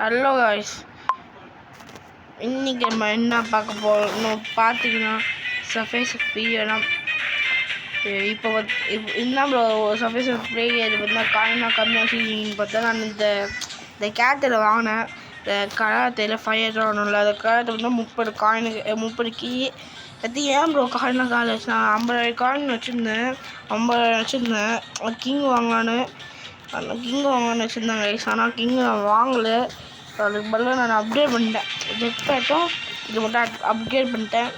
Hello guys, இன்றைக்கி நம்ம என்ன பார்க்க போகிறோம் பார்த்தீங்கன்னா சர்ஃபேஸ் பீரியட்லாம் இப்போ என்ன ப்ரோ சர்ஃபேஸ் பீரியட் பார்த்தீங்கன்னா காயினா கம்மியாக சீனின்னு பார்த்தா நான் இந்த கேட்டில் வாங்கினேன். இந்த கலாத்தையில் 5 ஆகணும்ல அந்த கலாத்தை வந்து 30 கீ பற்றி ஏன் ப்ரோ காயினா கால் வச்சு நான் 50 காயின் வச்சுருந்தேன். 50 வச்சுருந்தேன் கிங் வாங்கலான்னு வச்சுருந்தாங்க. ஆனால் கிங் நான் வாங்கலை. அதுக்கு பதிலாக நான் அப்டேட் பண்ணிட்டேன். ஜெட் பேட்டும் இது மட்டும் அப்டேட் பண்ணிட்டேன்.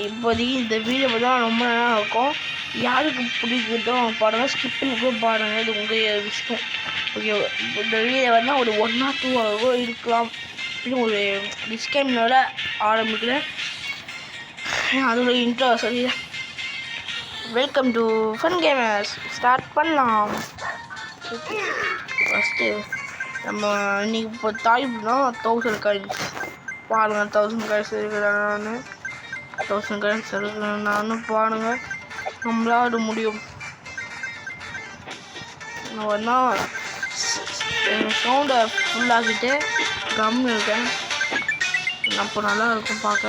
இப்போதைக்கு இந்த வீடியோ பார்த்தா ரொம்ப நல்லா இருக்கும். யாருக்கு பிடிக்குதோ பாருங்கள், ஸ்கிப் பண்ணி கூட பாருங்கள். இது உங்கள் இஷ்டம். ஓகே, இந்த வீடியோ வந்து ஒரு 1 or 2 hour இருக்கலாம். இது ஒரு டிஸ்கேமோட ஆரம்பிக்கிறேன். அதோட இன்ட்ரோ சொல்லி welcome to fun gamers. Start பண்ணலாம். ஃபஸ்ட்டு நம்ம இன்னைக்கு இப்போ தாய்ப்புனா 1000 காயின்ஸ் பாருங்கள். 1000 காயின்ஸ் இருக்கிறேன். 1000 காயின்ஸ் இருக்கிறேன் நானும் பாருங்கள். நம்மளால முடியும். நான் சவுண்டை ஃபுல்லாகிட்டு கம்மி இருக்கேன். அப்போ நல்லா இருக்கும் பார்க்க.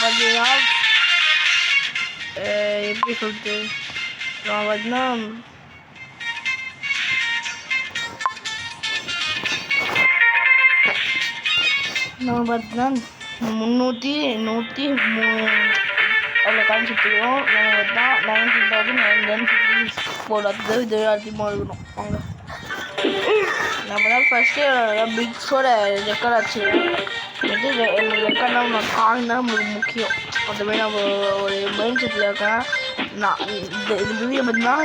பார்த்தீங்கன்னா எப்படி சொல்லிட்டு நான் பார்த்தீங்கன்னா நம்ம பார்த்தீங்கன்னா 303 அவ்வளோ காமிச்சிட்டுருக்கோம். நம்ம பார்த்தா 19,954 இது அதிகமாக இருக்கணும். வாங்க நம்ம தான் ஃபஸ்ட்டு பிக்ஸோட ரெக்கார்ட் ஆச்சு. ரெக்கார்ட்னா நம்ம காயின் தான் நம்மளுக்கு முக்கியம். அதுமாதிரி நம்ம ஒரு மைண்ட் செட்டில் இருக்கேன். நான் இந்த வீடியோ பார்த்தீங்கன்னா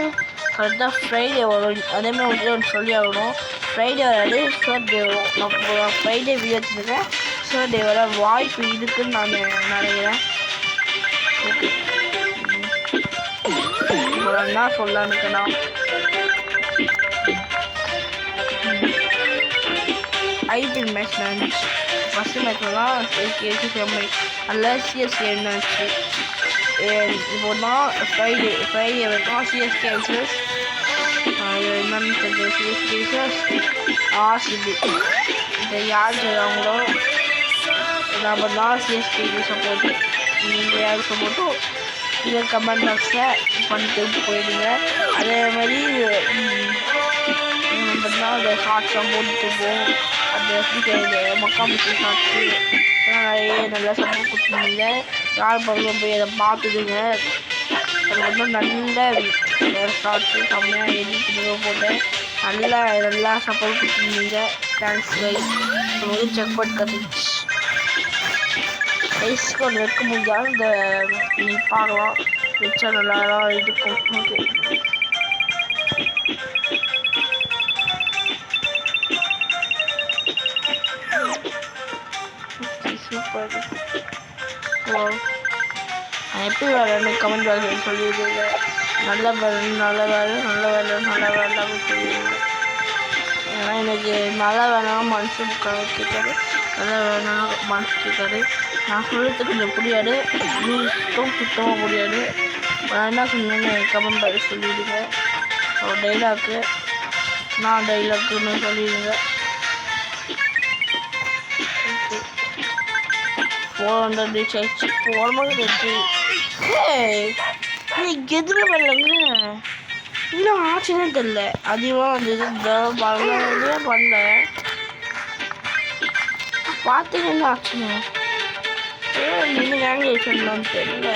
கரெக்டாக ஃப்ரைடே வரும். அதேமாதிரி ஒன்று சொல்லி ஆகணும். ஃப்ரைடே வராது, சாட்டர்டே வரும். நான் ஃப்ரைடே வீடியோ வச்சுருக்கேன். சாட்டர்டே வர வாய்ப்பு இருக்குதுன்னு நான் நினைக்கிறேன். ஓகே, என்ன சொல்லலான்னு இருக்கேன்னா ஐபிஎல் மேட்ச் நடந்துச்சு. ஃபஸ்ட்டு மேட்ச்லாம் சிஎஸ்கே செம்மை அதில் சிஎஸ்கே என்னாச்சு. இப்போ தான் ஃப்ரைடே வரைக்கும் சிஎஸ்கே வர்சஸ் என்னன்னு தெரிஞ்ச சிஎஸ்கே வர்சஸ் ஆர்சிபி. இந்த யார் செய்கிறாங்களோ நம்ம தான் சிஎஸ்கேக்கு சப்போர்ட்டு. நீங்கள் யார் சப்போர்ட்டோ இதை கமெண்ட் பாக்ஸில் பண்ணிட்டு போயிடுங்க. அதே மாதிரி பார்த்தீங்கன்னா அந்த ஷார்ட்ஸ்லாம் போட்டுட்டு போவோம். அந்த மக்காமுச்சி ஷார்ட்ஸு நிறைய நல்லா சப்போர்ட் கொடுத்துருந்தீங்க. யார் பக்கம் போய் அதை பார்த்துடுங்க. அது வந்து நல்ல ஷார்ட்ஸு செம்மையாக எடிட் பண்ணி போட்டேன். நல்லா சப்போர்ட் கொடுத்துருந்தீங்க. Thanks guys. வந்து செக் பண்ணி கற்றுச்சு ஐஸ்கோட் வைக்க முடியாது. இந்த நீ பார்க்கலாம் வச்சா நல்லா இருக்கும். ஓகே, அது. ஓ எப்படி வேலைன்னு கமெண்ட் பாக்ஸில் சொல்லிடுங்க. நல்ல வேலை நல்ல வேலை நல்ல வேலை நல்ல வேலை அப்படின்னு சொல்லிடுங்க. ஏன்னா எனக்கு நல்ல வேலைனா மனசு கேட்காது, நல்ல வேலைனா மனசு கேட்காது. நான் சொல்கிறது கொஞ்சம் புரியாது, சுத்தமாக புரியாது. நான் என்ன சொன்னேன்னு கமெண்ட் பாக்ஸ் சொல்லிவிடுங்க. ஒரு டைலாக்கு நான் டைலாக்குன்னு சொல்லிடுங்க. 400 ரீச் ஆயிடுச்சு. 400 ரீச்சு. இன்னைக்கு எதுவுமே பண்ணலங்க. இன்னும் ஆச்சுன்னு தெரியல. அதிகமாக வந்தது எதுவுமே பண்ணல. பார்த்தீங்க என்ன ஆச்சுன்னு நீங்கள் சொல்லணும்னு தெரியல.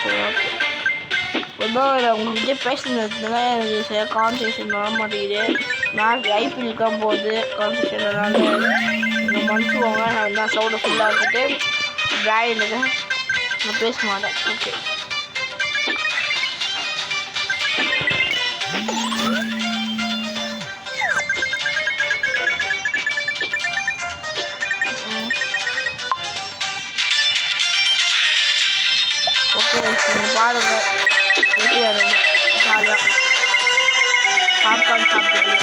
சரி ஓகே. உங்கள்கிட்ட பேசுனதுனால எனக்கு சரியாக கான்சன்ட்ரேஷன் வர மாட்டேங்குது. நான் ஐபிஎல்லுக்காக போகுது கான்சன்ட்ரேஷன் நீங்கள் மன்னிச்சுக்கோங்க. நான் தான் சவுண்டை ஃபுல்லாக இருக்கிட்டு ட்ராயினுக்கு நான் பேச மாட்டேன். ஓகே ஓகே நீங்கள் பாருங்கள். எப்படி வருது ஜாலியாக பாப்கார்ன் சாப்பிட்டு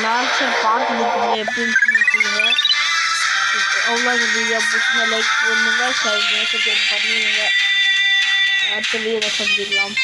மேட்ச்சை பார்த்துட்டு எப்படின்னு சொல்லுங்கள். அவ்வளோ வீடியோ பிடிச்சிருந்தா லைக் பண்ணுங்கள், ஷேர் பண்ணுங்கள். அடுத்த வீடியோவில் சந்திக்கலாம்.